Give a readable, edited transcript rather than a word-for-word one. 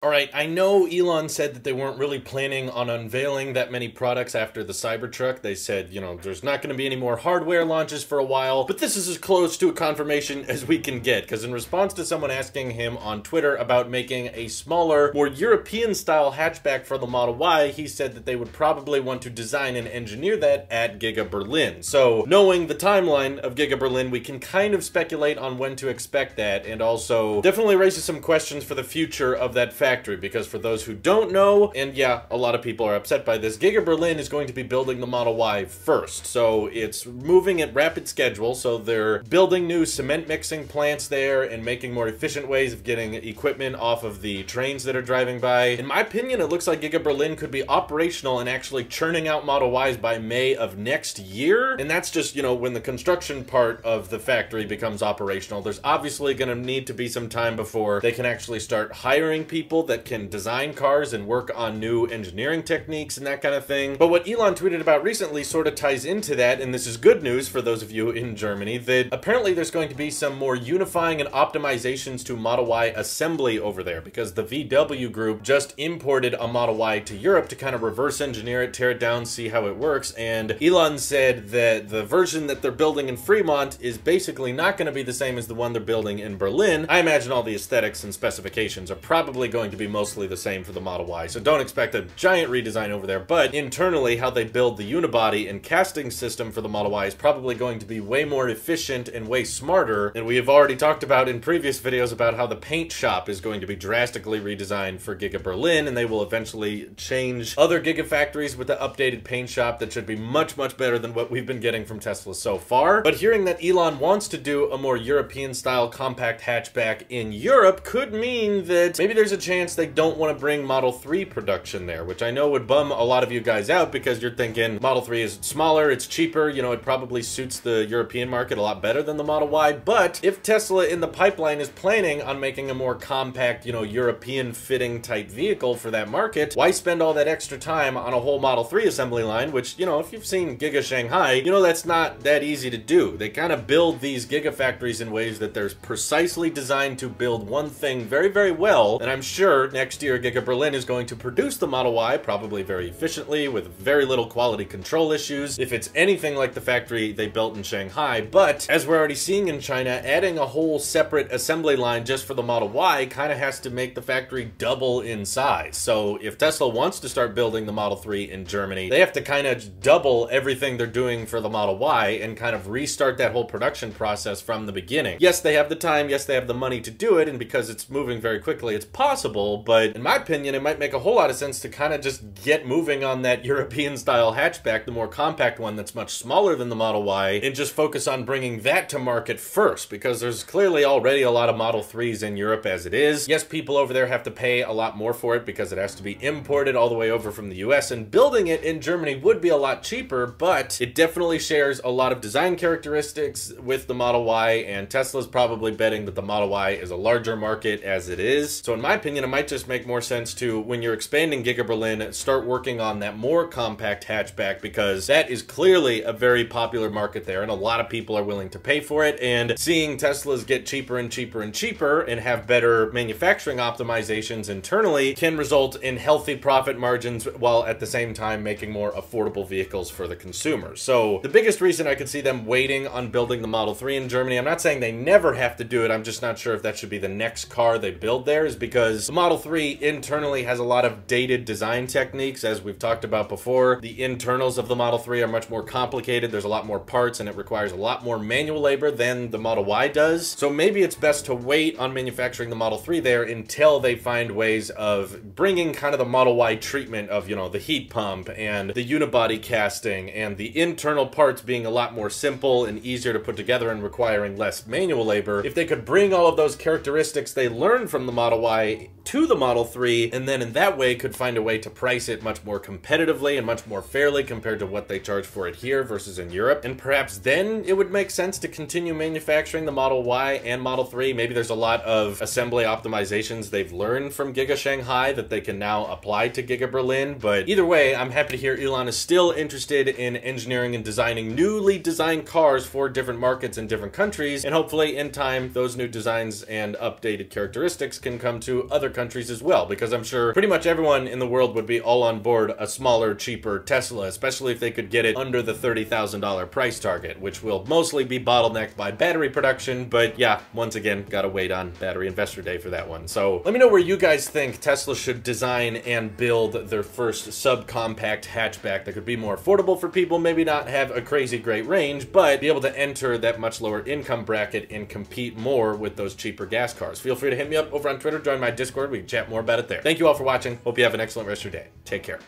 All right, I know Elon said that they weren't really planning on unveiling that many products after the Cybertruck. They said, there's not going to be any more hardware launches for a while, but this is as close to a confirmation as we can get, because in response to someone asking him on Twitter about making a smaller, more European-style hatchback for the Model Y, he said that they would probably want to design and engineer that at GigaBerlin. So, knowing the timeline of GigaBerlin, we can kind of speculate on when to expect that, and also definitely raises some questions for the future of that factory, because for those who don't know, and yeah, a lot of people are upset by this, GigaBerlin is going to be building the Model Y first. So it's moving at rapid schedule, so they're building new cement mixing plants there and making more efficient ways of getting equipment off of the trains that are driving by. In my opinion, it looks like GigaBerlin could be operational and actually churning out Model Ys by May of next year. And that's just, when the construction part of the factory becomes operational. There's obviously going to need to be some time before they can actually start hiring people that can design cars and work on new engineering techniques and that kind of thing. But what Elon tweeted about recently sort of ties into that, and this is good news for those of you in Germany, that apparently there's going to be some more unifying and optimizations to Model Y assembly over there, because the VW group just imported a Model Y to Europe to kind of reverse engineer it, tear it down, see how it works, and Elon said that the version that they're building in Fremont is basically not going to be the same as the one they're building in Berlin. I imagine all the aesthetics and specifications are probably going to be mostly the same for the Model Y, so don't expect a giant redesign over there, but internally how they build the unibody and casting system for the Model Y is probably going to be way more efficient and way smarter, and we have already talked about in previous videos about how the paint shop is going to be drastically redesigned for GigaBerlin, and they will eventually change other Gigafactories with the updated paint shop that should be much, much better than what we've been getting from Tesla so far. But hearing that Elon wants to do a more European-style compact hatchback in Europe could mean that maybe there's a chance they don't want to bring Model 3 production there, which I know would bum a lot of you guys out because you're thinking Model 3 is smaller, it's cheaper, it probably suits the European market a lot better than the Model Y. But if Tesla in the pipeline is planning on making a more compact, European fitting type vehicle for that market, why spend all that extra time on a whole Model 3 assembly line, which, if you've seen Giga Shanghai, that's not that easy to do. They kind of build these gigafactories in ways that they're precisely designed to build one thing very, very well, and I'm sure next year GigaBerlin is going to produce the Model Y probably very efficiently with very little quality control issues if it's anything like the factory they built in Shanghai. But as we're already seeing in China, adding a whole separate assembly line just for the Model Y kind of has to make the factory double in size. So if Tesla wants to start building the Model 3 in Germany, they have to kind of double everything they're doing for the Model Y and kind of restart that whole production process from the beginning. Yes, they have the time, yes, they have the money to do it, and because it's moving very quickly, it's possible. But in my opinion, it might make a whole lot of sense to kind of just get moving on that European-style hatchback, the more compact one that's much smaller than the Model Y, and just focus on bringing that to market first, because there's clearly already a lot of Model 3s in Europe as it is. Yes, people over there have to pay a lot more for it because it has to be imported all the way over from the US, and building it in Germany would be a lot cheaper, but it definitely shares a lot of design characteristics with the Model Y, and Tesla's probably betting that the Model Y is a larger market as it is. So in my opinion, it might just make more sense to, when you're expanding GigaBerlin, start working on that more compact hatchback, because that is clearly a very popular market there and a lot of people are willing to pay for it, and seeing Teslas get cheaper and cheaper and cheaper and have better manufacturing optimizations internally can result in healthy profit margins while at the same time making more affordable vehicles for the consumer. So the biggest reason I could see them waiting on building the Model 3 in Germany, I'm not saying they never have to do it, I'm just not sure if that should be the next car they build there, is because the Model 3 internally has a lot of dated design techniques, as we've talked about before. The internals of the Model 3 are much more complicated, there's a lot more parts, and it requires a lot more manual labor than the Model Y does. So maybe it's best to wait on manufacturing the Model 3 there until they find ways of bringing kind of the Model Y treatment of, the heat pump and the unibody casting and the internal parts being a lot more simple and easier to put together and requiring less manual labor. If they could bring all of those characteristics they learned from the Model Y to the Model 3, and then in that way could find a way to price it much more competitively and much more fairly compared to what they charge for it here versus in Europe. And perhaps then it would make sense to continue manufacturing the Model Y and Model 3. Maybe there's a lot of assembly optimizations they've learned from Giga Shanghai that they can now apply to Giga Berlin. But either way, I'm happy to hear Elon is still interested in engineering and designing newly designed cars for different markets and different countries, and hopefully in time those new designs and updated characteristics can come to other countries as well, because I'm sure pretty much everyone in the world would be all on board a smaller, cheaper Tesla, especially if they could get it under the $30,000 price target, which will mostly be bottlenecked by battery production. But yeah, once again, gotta wait on Battery Investor Day for that one. So let me know where you guys think Tesla should design and build their first subcompact hatchback that could be more affordable for people, maybe not have a crazy great range, but be able to enter that much lower income bracket and compete more with those cheaper gas cars. Feel free to hit me up over on Twitter, join my Discord, we can chat more about it there. Thank you all for watching. Hope you have an excellent rest of your day. Take care.